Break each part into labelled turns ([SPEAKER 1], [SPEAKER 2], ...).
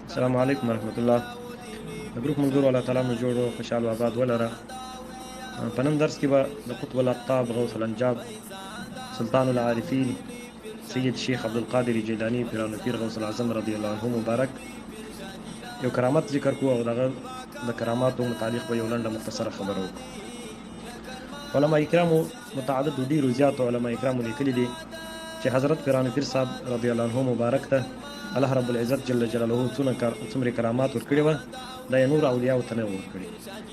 [SPEAKER 1] السلام علیکم ورحمت الله. د ګروپ ملګرو الله تعالی مو جوړو خوشحال و آباد ولره. په نن درس کې به د قطب الاقطاب غوث الانجاب سلطان العارفین سید شیخ عبدالقادر جیلانی پیران پیر غوث العظم رضی الله عنه مبارک یو کرامت ذکر کوو او دغه د کراماتو متعلق به یو لنډه مختصره خبره وکړو. علما کرامو متعدد ډیرو زیاتو علما کرامو لیکلي دي چې حضرت پیران پیر صاحب رضی الله عنه مبارک ته الله رب العزت جل جلاله څومره کرامات ورکړي وه دا یې نور اولیاء ته نه ورکړي،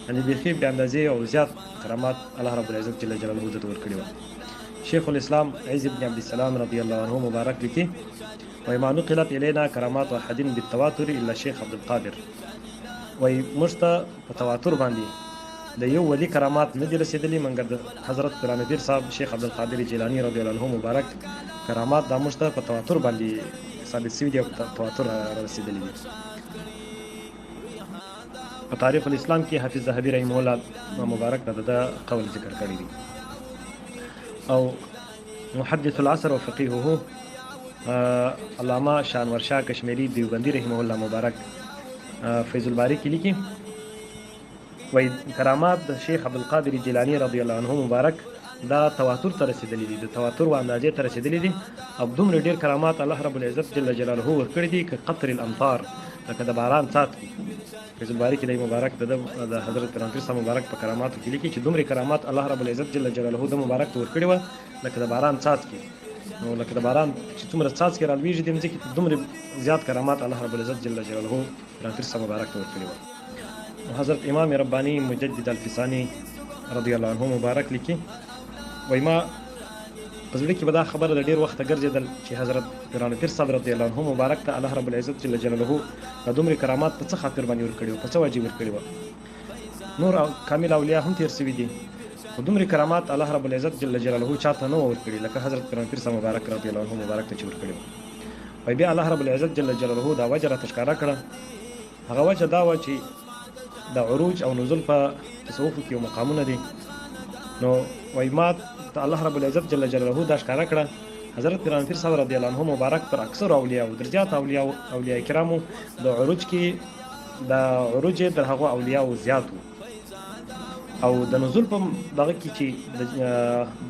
[SPEAKER 1] یعنې بیخي بې اندازې او زیات کرامات الله رب العزت جل جلاله ده ته ورکړي وه. شیخ الاسلام عز بن عبدالسلام رضی الله عنه مبارک لیکي وایي ما نقلت الینا کرامات احد بالتواتر الا شیخ عبدالقادر. وایي موږ ته په تواتر باندې د یو ولی کرامات نه دي رسېدلي مګر د حضرت پیران پیر صاحب شیخ عبدالقادر جیلانی رضی الله عنه مبارک کرامات دا موږ ته په تواتر باندې ثابت شوي دي او په تواتر رسېدلي دي. په تاریخ الاسلام کې حافظ ذهبي رحمه الله مبارک د قول ذکر کړی دی او محدث العصر و فقیهه علامه شانور شاه کشمیری دیوبندی رحمه الله مبارک فیض الباری کې لیکي وایي کرامات د شیخ عبدالقادر جیلانی رضی الله عنه مبارک دا تواتر ته رسېدلي دي، د تواتر و اندازې ته رسېدلي دي او دومره ډېر کرامات الله رب العزت جل جلاله ورکړي دي که قطر الامطار، لکه د باران څاڅکي. فیض الباري کې د مبارک د حضرت پیران پیر صاحب مبارک په کراماتو کې لیکي چې دومره کرامات الله رب العزت جل جلاله د مبارک ته ورکړي وه لکه د باران څاڅکي. نو لکه د باران چې څومره څاڅکي رالوېږي د مځکې ته دومره زیات کرامات الله رب العزت جل جلاله پیران پیر صاحب مبارک ته ورکړي وه. حضرت امام ربانی مجدد الفسانی رضی الله عنه مبارک لیکي وایي ما په زړه کې به دا خبره د ډېر وخته ګرځېدل چې حضرت پیران پیر صاحب رضی الله عنه مبارک ته الله رب العزت جل جلاله د دومره کرامات په څه خاطر باندې ورکړي وه، په څه وجې ورکړي وه. نور کامل اولیاء هم تېر شوي دي خو دومره کرامات الله رب العزت جل جلاله چاته نه ورکړي لکه حضرت پیران پیر صاحب مبارک رضی الله عنه مبارک ته چې ورکړي وه. وایي بیا الله رب العزت جل جلاله دا وجه راته ښکاره کړه. هغه وجه دا وه چې د عروج او نزول په تصوفو کې یو مقامونه دي. نو وایي ما الله رب العزت جل جلاله دا ښکاره کړه حضرت پیران پیر صاحب رضی الله عنه مبارک پر اکثر اولیاء او درجات اولیاء کرامو د عروج کې د عروج در هغو اولیاء زیات او د نزول په دغه کې چې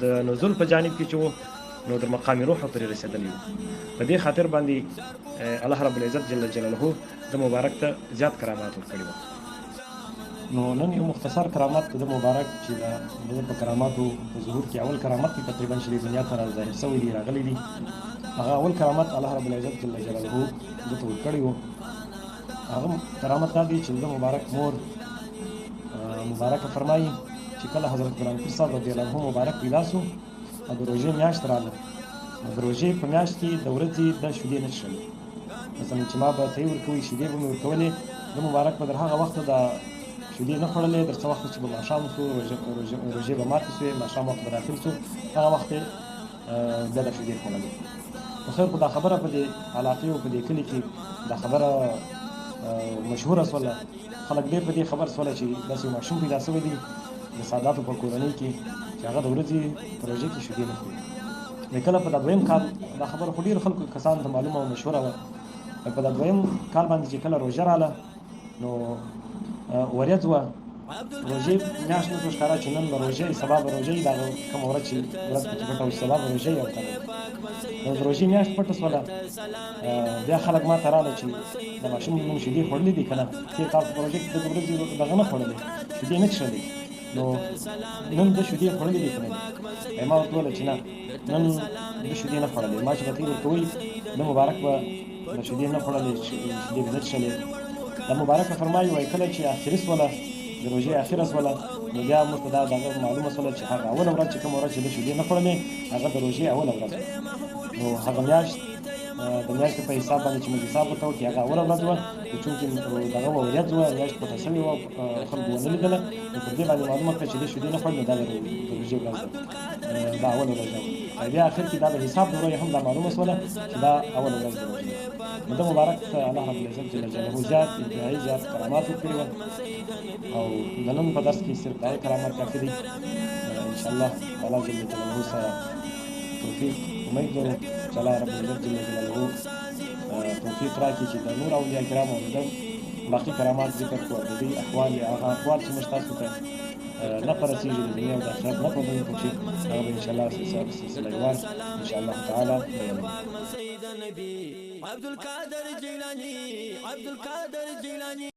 [SPEAKER 1] د نزول په جانب کې چې نو در مقام روح پرې رسېدلی وو. په دې خاطر باندې الله رب العزت جل جلاله د مبارک ته زیات کرامات ورکړي وو. نو نن یو مختصر کرامات د مبارک چې د په کراماتو په ظهور کې اول کرامات کې تقریبا شری دنیا ته ظاهر شوی دی راغلی دي. هغه اول کرامات الله رب العزت جل جلاله دته ورکړي وو. هغه کرامت دا دی چې د مبارک مور مبارکه فرمایي چې کله حضرت پیران پیر صاحب رضی الله عنه مبارک پیدا شو او د روژې میاشت راغله. د روژې په میاشت کې د ورځې د شیدې نه څښلې، مثلا چې ما به ته یې ورکوئ شیدې به مې ورکولې، د مبارک به تر هغه وخته د شیدې نه خوړلې تر څه وخته چې به ماښام شو، روژې به ماتې شوې، ماښام وخت به داخل شو، هغه وخت یې بیا د شیدې خوړلې. نو خیر خو دا خبره په دې علاقې او په دې کلي کې دا خبره مشهوره شوله، خلک ډېر په دې خبر شوله چې داسې یو ماشوم پیدا شوی دی د ساداتو په کورنۍ کې چې هغه د ورځې په روژې کې شیدې نه خوري. نو کله په دا دویم کال دا خبره خو ډېرو خلکو کسانو ته معلومه او مشهوره وه. په دا دویم کال باندې چې کله روژه راغله نو ورځ وه، روژې میاشت نه شوه ښکاره چې نن به روژه وي، سبا به روژه وي، دا کومه ورځ چې ورځ پکې پټه وي سبا به روژه وي او کنه. نو د روژې میاشت پټه شوله، بیا خلک ما ته راغله چې د ماشوم نن شیدې خوړلې دي که نه، تېر کال په روژه کې د ورځې دغه نه خوړلې، شیدې نه څښلې، نو نن د شیدې خوړلې دي که نه دي؟ ما ورته وویله چې نه، نن د شیدې نه خوړلې، ما چې به ته یې ورکوئ د مبارک به د شیدې نه خوړلې، شیدې به نه څښلې. د مبارکه فرمایي وایي کله چې آخري شوله د روژې آخره شوله نو بیا موږ ته دا دغه معلومه شوله چې هغه اوله ورځ چې کومه ورځ چې د شیدې نه خوړلې هغه د روژې اوله ورځ وه. نو هغه میاشت د میاشتې په حساب باندې چې موږ حساب ورته وکړو هغه اوله ورځ وه، خو چونکې دغه وه ورځ وه، میاشت پټه شوې وه، خلکو ونه لیدله، نو پر دې باندې معلومه کړه چې د شیدې نه خوړلې دا د روژې ورځ ده، دا اوله ورځ ده. بیا آخر کې دا د حساب د ورځې هم دا معلومه شوله چې دا اوله ورځ د روژې ده. نو د مبارک ته الله رب العزت جل جلاله زیات انتهایي زیات کرامات ورکړي وه او د نن په درس کې صرف دا کرامات کافي دي. انشاءالله الله جل جلاله سره توفیق امید لرو چې الله رب العزت جل جلاله توفیق راکړي چې د نور اولیاء کرامو د باقي کرامات ذکر کړو د دې احوال هغه احوال چې موږ تاسو ته نه فرسیږي د دنیا او د آخرت نه پوهېږو چې هغه به انشاءالله سلسله وار انشاءالله تعالی بیانوي. عبدالقادر جیلانی